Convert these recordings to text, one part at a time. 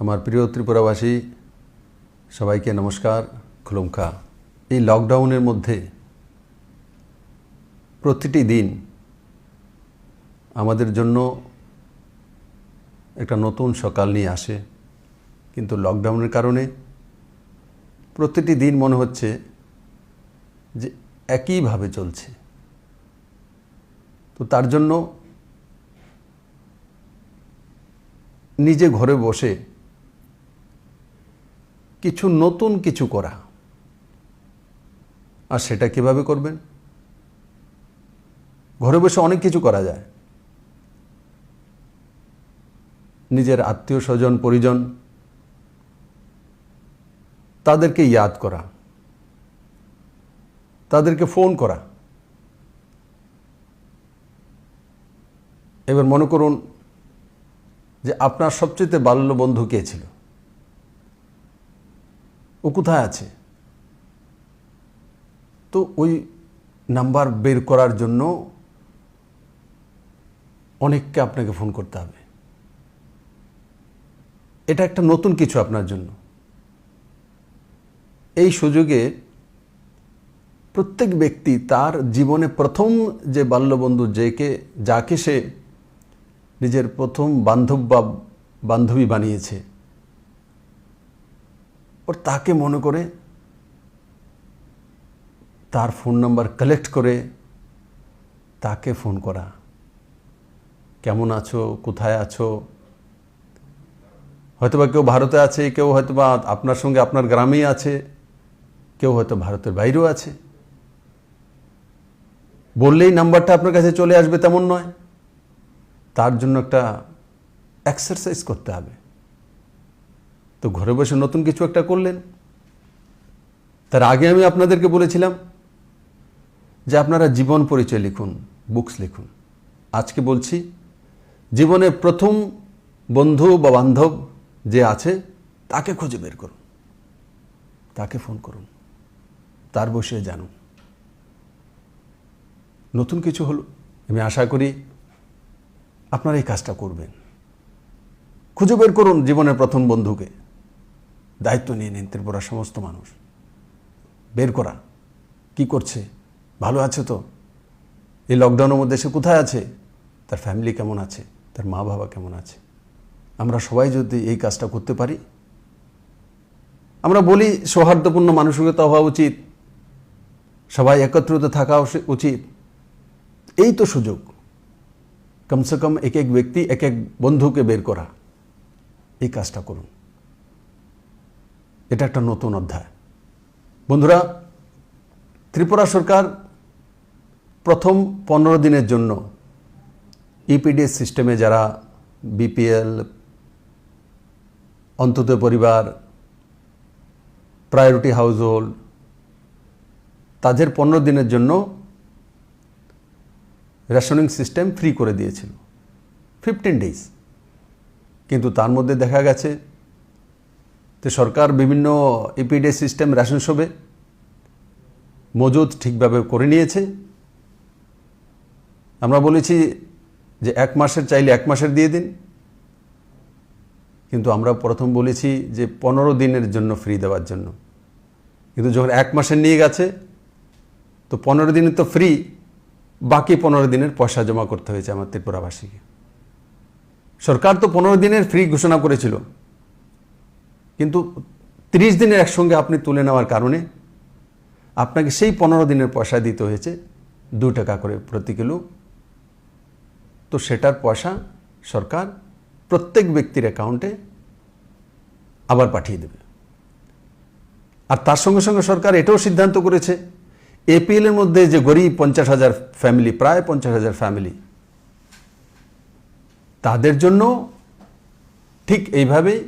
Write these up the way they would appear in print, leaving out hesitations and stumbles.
আমার প্রিয় ত্রিপুরাবাসী সবাইকে নমস্কার, খুলুমখা। এই লকডাউনের মধ্যে প্রতিটি দিন আমাদের জন্য একটা নতুন সকাল নিয়ে আসে, কিন্তু লকডাউনের কারণে প্রতিটি দিন মনে হচ্ছে যে একইভাবে চলছে। তো তার জন্য নিজে ঘরে বসে নতুন কিছু করা, আর সেটা কিভাবে করবেন? ঘরে বসে অনেক কিছু করা যায়। নিজের আত্মীয় স্বজন পরিজন তাদেরকে ইয়াদ করা, তাদেরকে ফোন করা। এবার মনে করুন যে আপনার সবচেয়ে বাল্য বন্ধু কে ছিল, ও কোথায় আছে? তো ওই নাম্বার বের করার জন্য অনেককে আপনাকে ফোন করতে হবে। এটা একটা নতুন কিছু আপনার জন্য। এই সুযোগে প্রত্যেক ব্যক্তি তার জীবনে প্রথম যে বাল্যবন্ধু যাকে সে নিজের প্রথম বান্ধব বা বান্ধবী বানিয়েছে, ওর তাকে মনে করে তার ফোন নাম্বার কালেক্ট করে তাকে ফোন করা। কেমন আছো, কোথায় আছো? হয়তোবা কেউ ভারতে আছে, কেউ হয়তোবা আপনার সঙ্গে আপনার গ্রামেই আছে, কেউ হয়তো ভারতের বাইরেও আছে। বললেই নাম্বারটা আপনার কাছে চলে আসবে তেমন নয়। তার জন্য একটা এক্সারসাইজ করতে হবে। তো ঘরে বসে নতুন কিছু একটা করলেন। তার আগে আমি আপনাদেরকে বলেছিলাম যে আপনারা জীবন পরিচয় লিখুন, বুকস লিখুন। আজকে বলছি জীবনে প্রথম বন্ধু বা বান্ধব যে আছে তাকে খুঁজে বের করুন, তাকে ফোন করুন, তার বসে জানুন। নতুন কিছু হলো। আমি আশা করি আপনারা এই কাজটা করবেন। খুঁজে বের করুন জীবনের প্রথম বন্ধুকে। দায়িত্ব নিয়ে নিন ত্রিপুরার সমস্ত মানুষ। বের করা, কি করছে, ভালো আছে তো? এই লকডাউনের মধ্যে সে কোথায় আছে, তার ফ্যামিলি কেমন আছে, তার মা বাবা কেমন আছে। আমরা সবাই যদি এই কাজটা করতে পারি, আমরা বলি সৌহার্দ্যপূর্ণ মানসিকতা হওয়া উচিত, সবাই একত্রিত থাকা উচিত। এই তো সুযোগ, কমসে কম এক এক ব্যক্তি এক এক বন্ধুকে বের করা। এই কাজটা করুন। এটা একটা নতুন অধ্যায়। বন্ধুরা, ত্রিপুরা সরকার প্রথম 15 দিনের জন্য ইপিডিএস সিস্টেমে যারা বিপিএল, অন্তত পরিবার, প্রায়োরিটি হাউস হোল্ড, তাদের 15 দিনের জন্য রেশনিং সিস্টেম ফ্রি করে দিয়েছিল 15 ডেজ। কিন্তু তার মধ্যে দেখা গেছে যে সরকার বিভিন্ন ইপিডিএস সিস্টেম রেশন শপে মজুদ ঠিকভাবে করে নিয়েছে। আমরা বলেছি যে 1 মাসের চাইলে 1 মাসের দিয়ে দিন, কিন্তু আমরা প্রথম বলেছি যে 15 দিনের জন্য ফ্রি দেওয়ার জন্য। কিন্তু যখন 1 মাসের নিয়ে গেছে, তো 15 দিনের তো ফ্রি, বাকি 15 দিনের পয়সা জমা করতে হয়েছে আমার ত্রিপুরাবাসীকে। সরকার তো 15 দিনের ফ্রি ঘোষণা করেছিল, কিন্তু 30 দিনের একসঙ্গে আপনি তুলে নেওয়ার কারণে আপনাকে সেই 15 দিনের পয়সা দিতে হয়েছে 2 টাকা করে প্রতি কিলো। তো সেটার পয়সা সরকার প্রত্যেক ব্যক্তির অ্যাকাউন্টে আবার পাঠিয়ে দেবে। আর তার সঙ্গে সঙ্গে সরকার এটাও সিদ্ধান্ত করেছে, এপিএলের মধ্যে যে গরিব 50,000 ফ্যামিলি, প্রায় 50,000 ফ্যামিলি, তাদের জন্য ঠিক এইভাবেই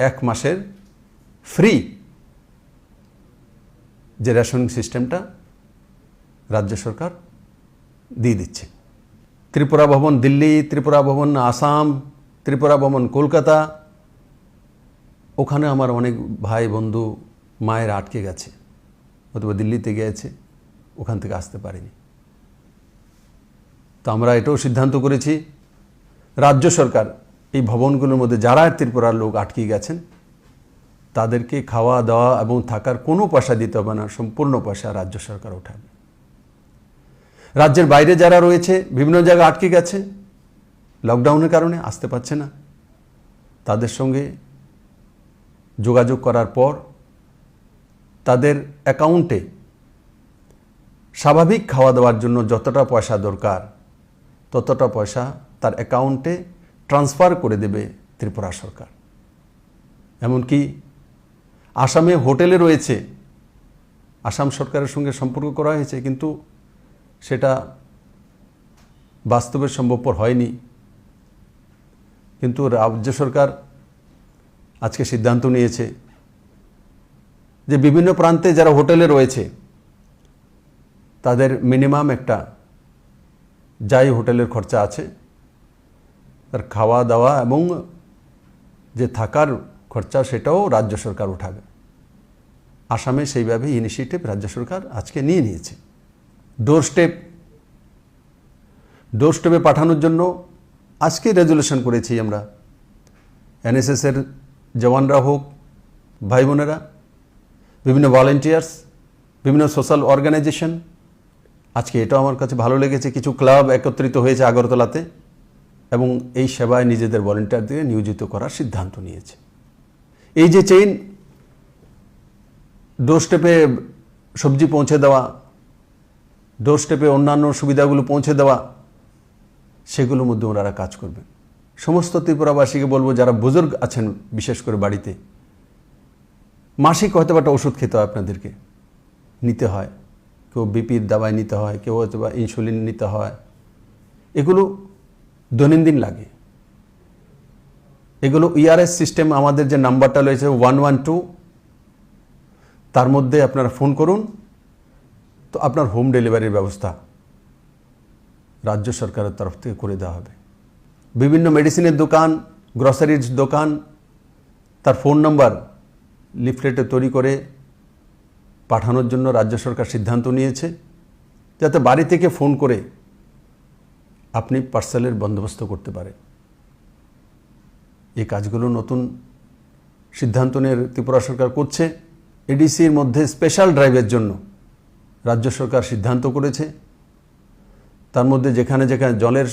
1 মাসের ফ্রি যে রেশনিং সিস্টেমটা রাজ্য সরকার দিয়ে দিচ্ছে। ত্রিপুরা ভবন দিল্লি, ত্রিপুরা ভবন আসাম, ত্রিপুরা ভবন কলকাতা, ওখানে আমার অনেক ভাই বন্ধু মায়ের আটকে গেছে, অথবা দিল্লিতে গিয়েছে, ওখান থেকে আসতে পারেনি। তো আমরা এটাও সিদ্ধান্ত করেছি রাজ্য সরকার এই ভবনগুলোর মধ্যে যারা ত্রিপুরার লোক আটকে গেছেন তাদেরকে খাওয়া দাওয়া এবং থাকার কোনো পয়সা দিতে হবে না, সম্পূর্ণ পয়সা রাজ্য সরকার উঠাবে। রাজ্যের বাইরে যারা রয়েছে, বিভিন্ন জায়গায় আটকে গেছে, লকডাউনের কারণে আসতে পারছে না, তাদের সঙ্গে যোগাযোগ করার পর তাদের অ্যাকাউন্টে স্বাভাবিক খাওয়া দাওয়ার জন্য যতটা পয়সা দরকার ততটা পয়সা তার অ্যাকাউন্টে ট্রান্সফার করে দেবে ত্রিপুরা সরকার। এমনকি আসামে হোটেলে রয়েছে, আসাম সরকারের সঙ্গে সম্পর্ক করা হয়েছে, কিন্তু সেটা বাস্তবে সম্ভবপর হয়নি। কিন্তু রাজ্য সরকার আজকে সিদ্ধান্ত নিয়েছে যে বিভিন্ন প্রান্তে যারা হোটেলে রয়েছে তাদের মিনিমাম একটা যাই হোটেলের খরচা আছে তার খাওয়া দাওয়া এবং যে থাকার খরচা সেটাও রাজ্য সরকার উঠাবে। আসামে সেইভাবে ইনিশিয়েটিভ রাজ্য সরকার আজকে নিয়ে নিয়েছে। ডোর স্টেপে পাঠানোর জন্য আজকে রেজুলেশন করেছি আমরা। এনএসএসের জওয়ানরা হোক, ভাই বোনেরা, বিভিন্ন ভলেন্টিয়ার্স, বিভিন্ন সোশ্যাল অর্গানাইজেশন, আজকে এটাও আমার কাছে ভালো লেগেছে, কিছু ক্লাব একত্রিত হয়েছে আগরতলাতে এবং এই সেবায় নিজেদের ভলেন্টিয়ারদের নিয়োজিত করার সিদ্ধান্ত নিয়েছে। এই যে চেইন, ডোর স্টেপে সবজি পৌঁছে দেওয়া, ডোর স্টেপে অন্যান্য সুবিধাগুলো পৌঁছে দেওয়া, সেগুলোর মধ্যে ওনারা কাজ করবেন। সমস্ত ত্রিপুরাবাসীকে বলবো, যারা বুজুর্গ আছেন বিশেষ করে বাড়িতে, মাসিক হয়তো একটা ওষুধ খেতে হয়, আপনাদেরকে নিতে হয়, কেউ বিপির দাবাই নিতে হয়, কেউ হয়তো বা ইনসুলিন নিতে হয়, এগুলো দৈনন্দিন লাগে। এগুলো ইআরএস সিস্টেম, আমাদের যে নাম্বারটা রয়েছে 112, তার মধ্যে আপনারা ফোন করুন, তো আপনার হোম ডেলিভারির ব্যবস্থা রাজ্য সরকারের তরফ থেকে করে দেওয়া হবে। বিভিন্ন মেডিসিনের দোকান, গ্রসারির দোকান, তার ফোন নাম্বার লিফলেটে তৈরি করে পাঠানোর জন্য রাজ্য সরকার সিদ্ধান্ত নিয়েছে, যাতে বাড়ি থেকে ফোন করে আপনি পার্সেলের বন্দোবস্ত করতে পারেন। এই কাজগুলো নতুন সিদ্ধান্ত নিয়ে ত্রিপুরা সরকার করছে। এডিসির মধ্যে স্পেশাল ড্রাইভের জন্য রাজ্য সরকার সিদ্ধান্ত করেছে। তার মধ্যে যেখানে যেখানে জলের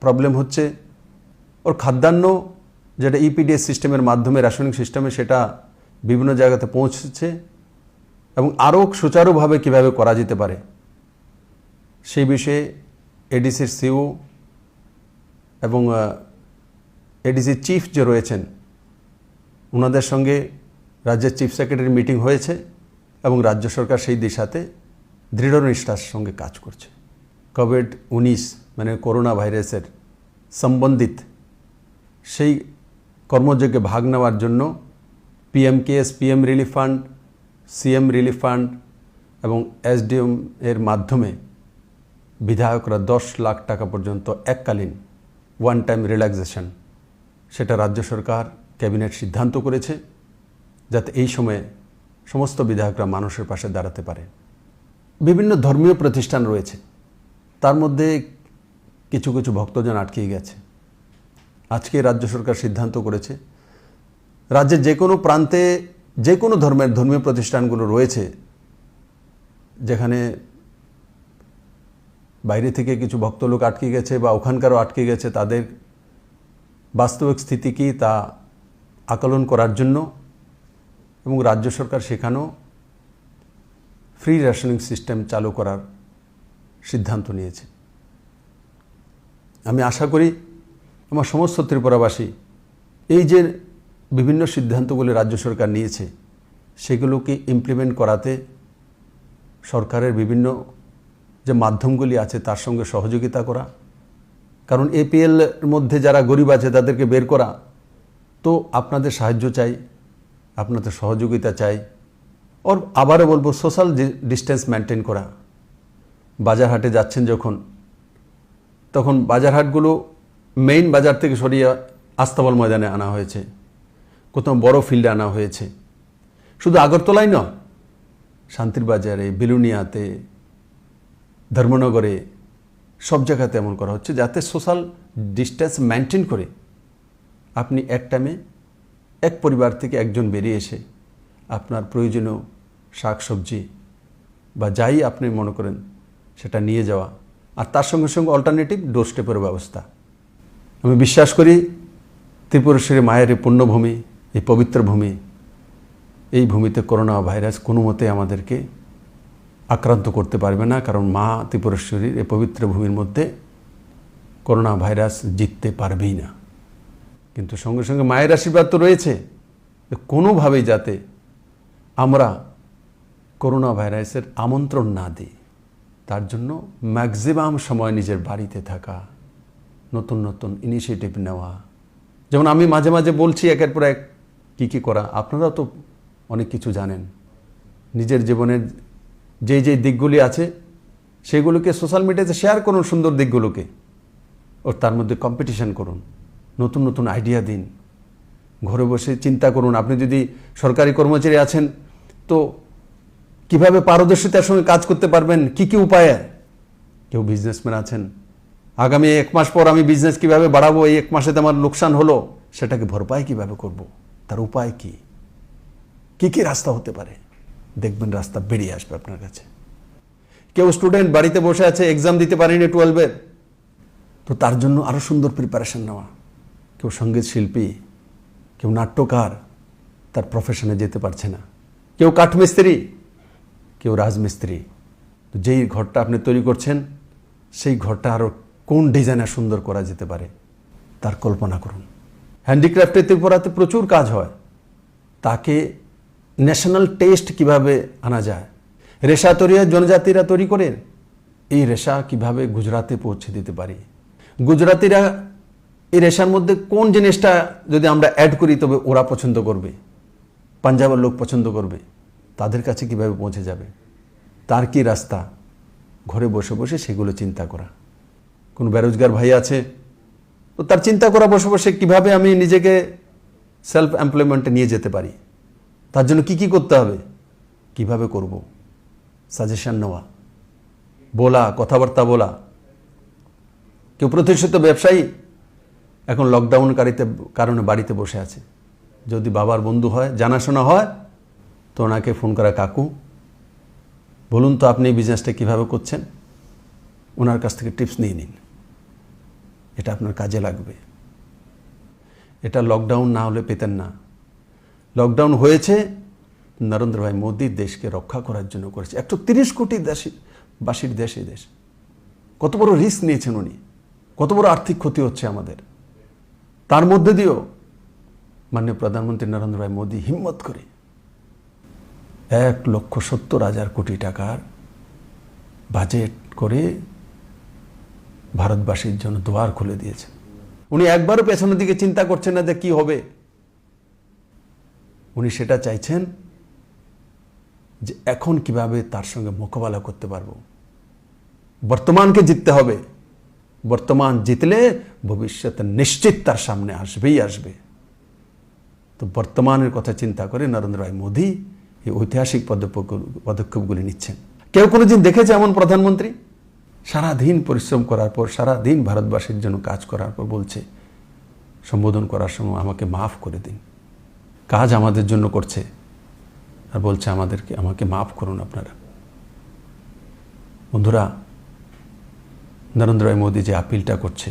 প্রবলেম হচ্ছে, ওর খাদ্যান্ন যেটা ইপিডিএস সিস্টেমের মাধ্যমে, রেশনিং সিস্টেমে, সেটা বিভিন্ন জায়গাতে পৌঁছেছে এবং আরও সুচারুভাবে কীভাবে করা যেতে পারে সেই বিষয়ে এডিসির সিও এবং এডিসির চিফ যে রয়েছেন ওনাদের সঙ্গে রাজ্যের চিফ সেক্রেটারি মিটিং হয়েছে এবং রাজ্য সরকার সেই দিশাতে দৃঢ় নিষ্ঠার সঙ্গে কাজ করছে। কোভিড-19 মানে করোনা ভাইরাসের সম্বন্ধিত সেই কর্মযজ্ঞে ভাগ নেওয়ার জন্য PM KS, PM relief fund, CM relief fund এবং এসডিএম এর মাধ্যমে বিধায়করা 10 লাখ টাকা পর্যন্ত এককালীন ওয়ান টাইম রিল্যাক্সেশন, সেটা রাজ্য সরকার ক্যাবিনেট সিদ্ধান্ত করেছে, যাতে এই সময়ে সমস্ত বিধায়করা মানুষের পাশে দাঁড়াতে পারে। বিভিন্ন ধর্মীয় প্রতিষ্ঠান রয়েছে, তার মধ্যে কিছু কিছু ভক্তজন আটকে গেছে। আজকে রাজ্য সরকার সিদ্ধান্ত করেছে রাজ্যের যে কোনো প্রান্তে যে কোনো ধর্মের ধর্মীয় প্রতিষ্ঠানগুলো রয়েছে, যেখানে বাইরে থেকে কিছু ভক্ত লোক আটকে গেছে বা ওখানকারও আটকে গেছে, তাদের বাস্তবিক স্থিতি কী তা আকলন করার জন্য এবং রাজ্য সরকার সেখানেও ফ্রি রেশনিং সিস্টেম চালু করার সিদ্ধান্ত নিয়েছে। আমি আশা করি আমার সমস্ত ত্রিপুরাবাসী এই যে বিভিন্ন সিদ্ধান্তগুলি রাজ্য সরকার নিয়েছে সেগুলোকে ইমপ্লিমেন্ট করাতে সরকারের বিভিন্ন যে মাধ্যমগুলি আছে তার সঙ্গে সহযোগিতা করা, কারণ এপিএল এর মধ্যে যারা গরিব আছে তাদেরকে বের করা, তো আপনাদের সাহায্য চাই, আপনাদের সহযোগিতা চাই। ওর আবারও বলবো, সোশ্যাল ডিস্টেন্স মেনটেন করা। বাজারহাটে যাচ্ছেন যখন, তখন বাজারহাটগুলো মেইন বাজার থেকে সরিয়ে আস্তাবল ময়দানে আনা হয়েছে, কোথাও বড় ফিল্ডে আনা হয়েছে। শুধু আগরতলায় নয়, শান্তির বাজারে, বিলুনিয়াতে, ধর্মনগরে, সব জায়গাতে এমন করা হচ্ছে যাতে সোশ্যাল ডিস্টেন্স মেনটেন করে আপনি এক টাইমে এক পরিবার থেকে একজন বেরিয়ে এসে আপনার প্রয়োজনীয় শাকসবজি বা যাই আপনি মনে করেন সেটা নিয়ে যাওয়া, আর তার সঙ্গে সঙ্গে অল্টারনেটিভ ডোর স্টেপের ব্যবস্থা। আমি বিশ্বাস করি ত্রিপুরেশ্বরী মায়ের এই পুণ্যভূমি, এই পবিত্র ভূমি, এই ভূমিতে করোনা ভাইরাস কোনো মতে আমাদেরকে আক্রান্ত করতে পারবে না, কারণ মা ত্রিপুরেশ্বরীর এই পবিত্র ভূমির মধ্যে করোনা ভাইরাস জিততে পারবেই না। কিন্তু সঙ্গে সঙ্গে মায়ের আশীর্বাদ তো রয়েছে, কোনোভাবেই যাতে আমরা করোনা ভাইরাসের আমন্ত্রণ না দিই, তার জন্য ম্যাক্সিমাম সময় নিজের বাড়িতে থাকা, নতুন নতুন ইনিশিয়েটিভ নেওয়া। যেমন আমি মাঝে মাঝে বলছি একের পর এক কী করা, আপনারাও তো অনেক কিছু জানেন। নিজের জীবনের যেই দিকগুলি আছে সেগুলোকে সোশ্যাল মিডিয়াতে শেয়ার করুন, সুন্দর দিকগুলোকে, ওর তার মধ্যে কম্পিটিশন করুন, নতুন নতুন আইডিয়া দিন, ঘরে বসে চিন্তা করুন। আপনি যদি সরকারি কর্মচারী আছেন তো কিভাবে পারদর্শিতার সঙ্গে কাজ করতে পারবেন, কি উপায়ে। কেউ বিজনেসম্যান আছেন, আগামী 1 মাস পর আমি বিজনেস কিভাবে বাড়াবো, এই 1 মাসেতে আমার লোকসান হলো, সেটাকে ভরপাই কিভাবে করব, তার উপায় কি রাস্তা হতে পারে, দেখবেন রাস্তা বেরিয়ে আসবে আপনার কাছে। কেউ স্টুডেন্ট বাড়িতে বসে আছে, এক্সাম দিতে পারেনি 12-এর, তো তার জন্য আরও সুন্দর প্রিপারেশন নেওয়া। কেউ সঙ্গীত শিল্পী, কেউ নাট্যকার, তার প্রফেশনে যেতে পারছে না, কেউ কাঠমিস্ত্রি, কেউ রাজমিস্ত্রি। তো যেই ঘরটা আপনি তৈরি করছেন সেই ঘরটা আরও কোন ডিজাইনে সুন্দর করা যেতে পারে তার কল্পনা করুন। হ্যান্ডিক্রাফটে ত্রিপুরাতে প্রচুর কাজ হয়, তাকে ন্যাশনাল টেস্ট কিভাবে আনা যায়। রেশা তৈরি জনজাতিরা তৈরি করে, এই রেশা কিভাবে গুজরাতে পৌঁছে দিতে পারি। গুজরাতিরা এই রেশার মধ্যে কোন জিনিসটা যদি আমরা অ্যাড করি তবে ওরা পছন্দ করবে, পাঞ্জাবের লোক পছন্দ করবে, তাদের কাছে কিভাবে পৌঁছে যাবে, তার কি রাস্তা, ঘরে বসে বসে সেগুলো চিন্তা করা। কোন বেরোজগার ভাই আছে তো তার চিন্তা করা বসে বসে কিভাবে আমি নিজেকে সেলফ এমপ্লয়মেন্টে নিয়ে যেতে পারি, তার জন্য কি করতে হবে, কিভাবে করব, সাজেশন নেওয়া, বলা, কথাবার্তা বলা। কেউ প্রতিষ্ঠিত ব্যবসায়ী এখন লকডাউনকারীতে কারণে বাড়িতে বসে আছে, যদি বাবার বন্ধু হয়, জানাশোনা হয়, তো ওনাকে ফোন করা, কাকু বলুন তো আপনি এই বিজনেসটা কীভাবে করছেন, ওনার কাছ থেকে টিপস নিয়ে নিন, এটা আপনার কাজে লাগবে। এটা লকডাউন না হলে পেতেন না। লকডাউন হয়েছে নরেন্দ্র ভাই মোদী দেশকে রক্ষা করার জন্য করেছে। 130 কোটি বাসীর দেশ এই দেশ, কত বড় রিস্ক নিয়েছেন উনি, কত বড় আর্থিক ক্ষতি হচ্ছে আমাদের, তার মধ্যে দিয়েও মাননীয় প্রধানমন্ত্রী নরেন্দ্র ভাই মোদী হিম্মত করে 1,70,000 কোটি টাকার বাজেট করে ভারতবাসীর জন্য দুয়ার খুলে দিয়েছেন। উনি একবারও পেছনের দিকে চিন্তা করছেন না যে কি হবে, উনি সেটা চাইছেন যে এখন কিভাবে তার সঙ্গে মোকাবেলা করতে পারবো। বর্তমানকে জিততে হবে, বর্তমান জিতলে ভবিষ্যৎ নিশ্চিত তার সামনে আসবেই আসবে। তো বর্তমানের কথা চিন্তা করে নরেন্দ্র ভাই মোদী এই ঐতিহাসিক পদক্ষেপগুলি নিচ্ছেন। কেউ কোনোদিন দেখেছে এমন প্রধানমন্ত্রী সারাদিন পরিশ্রম করার পর, সারাদিন ভারতবাসীর জন্য কাজ করার পর বলছে সম্বোধন করার সময় আমাকে মাফ করে দিন, কাজ আমাদের জন্য করছে আর বলছে আমাকে মাফ করুন আপনারা। বন্ধুরা, নরেন্দ্র ভাই মোদী যে আপিলটা করছে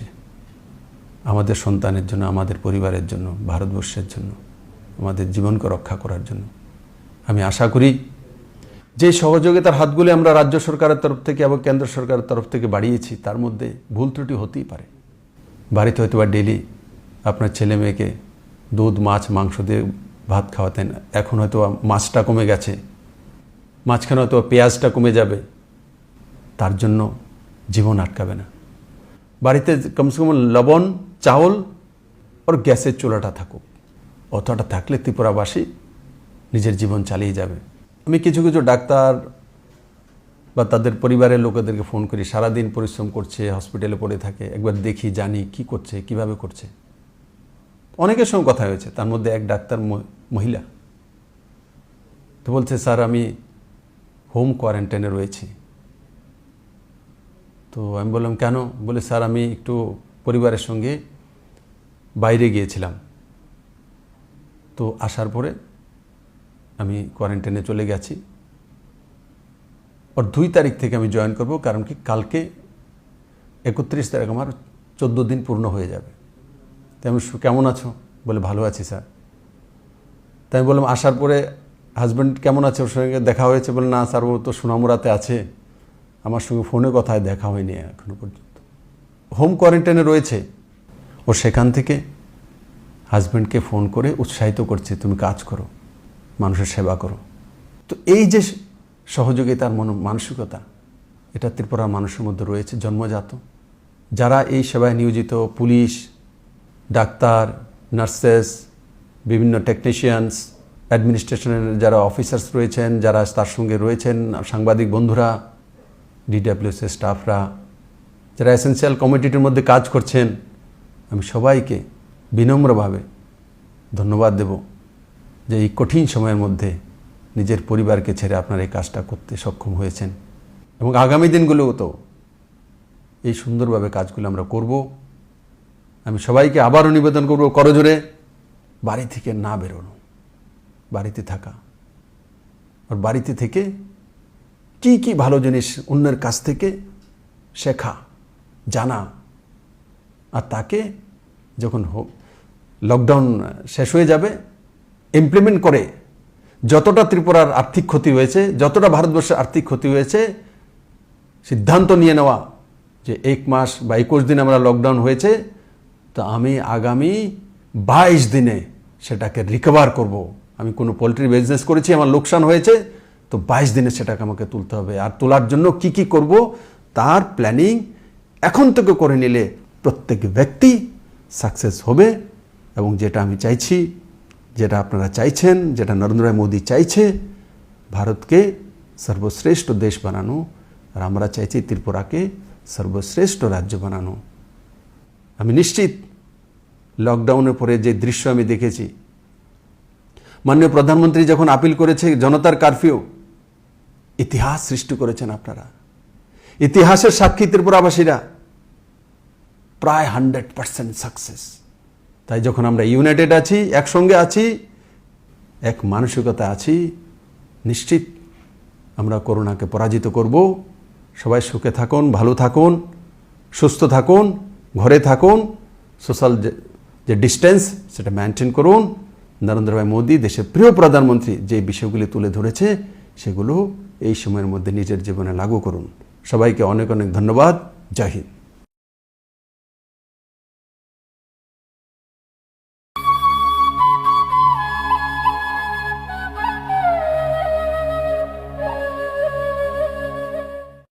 আমাদের সন্তানের জন্য, আমাদের পরিবারের জন্য, ভারতবর্ষের জন্য, আমাদের জীবনকে রক্ষা করার জন্য, আমি আশা করি যে সহযোগিতার হাতগুলি আমরা রাজ্য সরকারের তরফ থেকে এবং কেন্দ্র সরকারের তরফ থেকে বাড়িয়েছি, তার মধ্যে ভুল ত্রুটি হতেই পারে। বাড়িতে হয়তো বা ডেলি আপনার ছেলে মেয়েকে দুধ, মাছ, মাংস দিয়ে ভাত খাওয়াতেন, এখন হয়তো মাছটা কমে গেছে, মাঝখানে হয়তো পেঁয়াজটা কমে যাবে, তার জন্য জীবন আটকাবে না। বাড়িতে কমসে কম লবণ, চাউল আর গ্যাসের চুলাটা থাকুক, অতটা থাকলে ত্রিপুরাবাসী নিজের জীবন চালিয়ে যাবে। আমি কিছু ডাক্তার বা তাদের পরিবারের লোকেদেরকে ফোন করি, সারাদিন পরিশ্রম করছে, হসপিটালে পড়ে থাকে, একবার দেখি, জানি কি করছে, কিভাবে করছে। অনেকের সঙ্গে কথা হয়েছে, তার মধ্যে এক ডাক্তার মহিলা তো বলছে, স্যার আমি হোম কোয়ারেন্টাইনে রয়েছি। তো আমি বললাম কেন? বলে, স্যার আমি একটু পরিবারের সঙ্গে বাইরে গিয়েছিলাম, তো আসার পরে আমি কোয়ারেন্টাইনে চলে গেছি। और 2 তারিখ থেকে আমি জয়েন করব, কারণ কি কালকে 31 তারিখ আমার 14 দিন পূর্ণ হয়ে যাবে। তাই আমি কেমন আছো বলে ভালো আছি স্যার। তাই আমি বললাম আসার পরে হাজব্যান্ড কেমন আছে, ওর সঙ্গে দেখা হয়েছে? বলে না স্যার, ও তো সোনামুড়াতে আছে, আমার সঙ্গে ফোনে কথায় দেখা হয়নি এখনো পর্যন্ত, হোম কোয়ারেন্টাইনে রয়েছে। ও সেখান থেকে হাজব্যান্ডকে ফোন করে উৎসাহিত করছে, তুমি কাজ করো, মানুষের সেবা করো। তো এই যে সহযোগিতার মানসিকতা, এটা ত্রিপুরার মানুষের মধ্যে রয়েছে জন্মজাত। যারা এই সেবায় নিয়োজিত, পুলিশ, ডাক্তার, নার্সেস, বিভিন্ন টেকনিশিয়ানস, অ্যাডমিনিস্ট্রেশনের যারা অফিসার্স রয়েছেন, যারা তার সঙ্গে রয়েছেন, সাংবাদিক বন্ধুরা, ডিডাব্লিউএসের স্টাফরা, যারা এসেন্সিয়াল কমিটির মধ্যে কাজ করছেন, আমি সবাইকে বিনম্রভাবে ধন্যবাদ দেব যে এই কঠিন সময়ের মধ্যে নিজের পরিবারকে ছেড়ে আপনারা এই কাজটা করতে সক্ষম হয়েছেন। এবং আগামী দিনগুলোও তো এই সুন্দরভাবে কাজগুলো আমরা করব। আমি সবাইকে আবারও নিবেদন করব, করজোরে বাড়ি থেকে না বেরোনো, বাড়িতে থাকা, আর বাড়িতে থেকে কি কি ভালো জিনিস অন্যের কাছ থেকে শেখা, জানা, আর তাকে যখন লকডাউন শেষ হয়ে যাবে ইমপ্লিমেন্ট করে যতটা ত্রিপুরার আর্থিক ক্ষতি হয়েছে, যতটা ভারতবর্ষের আর্থিক ক্ষতি হয়েছে, সিদ্ধান্ত নিয়ে নেওয়া যে 1 মাস বা 21 দিন আমরা লকডাউন হয়েছে, তো আমি আগামী 22 দিনে সেটাকে রিকভার করব। আমি কোনো পোলট্রি বিজনেস করেছি, আমার লোকসান হয়েছে, তো 22 দিনে সেটাকে আমাকে তুলতে হবে। আর তোলার জন্য কি কি করব তার প্ল্যানিং এখন থেকে করে নিলে প্রত্যেক ব্যক্তি সাকসেস হবে। এবং যেটা আমি চাইছি, যেটা আপনারা চাইছেন, যেটা নরেন্দ্র মোদী চাইছে, ভারতকে সর্বশ্রেষ্ঠ দেশ বানানো, আর আমরা চাইছি ত্রিপুরাকে সর্বশ্রেষ্ঠ রাজ্য বানানো। আমি নিশ্চিত লকডাউনের পরে যে দৃশ্য আমি দেখেছি, মাননীয় প্রধানমন্ত্রী যখন আপিল করেছে জনতার কারফিউ, ইতিহাস সৃষ্টি করেছেন আপনারা, ইতিহাসের সাক্ষী ত্রিপুরাবাসীরা, প্রায় 100% সাকসেস। তাই যখন আমরা ইউনাইটেড আছি, একসঙ্গে আছি, এক মানসিকতা আছি, নিশ্চিত আমরা করোনাকে পরাজিত করব। সবাই সুখে থাকুন, ভালো থাকুন, সুস্থ থাকুন, ঘরে থাকুন, সোশ্যাল যে ডিস্টেন্স সেটা মেনটেন করুন। নরেন্দ্র ভাই মোদী, দেশের প্রিয় প্রধানমন্ত্রী, যে বিষয়গুলি তুলে ধরেছে সেগুলো এই সময়ের মধ্যে নিজের জীবনে লাগু করুন। সবাইকে অনেক অনেক ধন্যবাদ। জয় হিন্দ।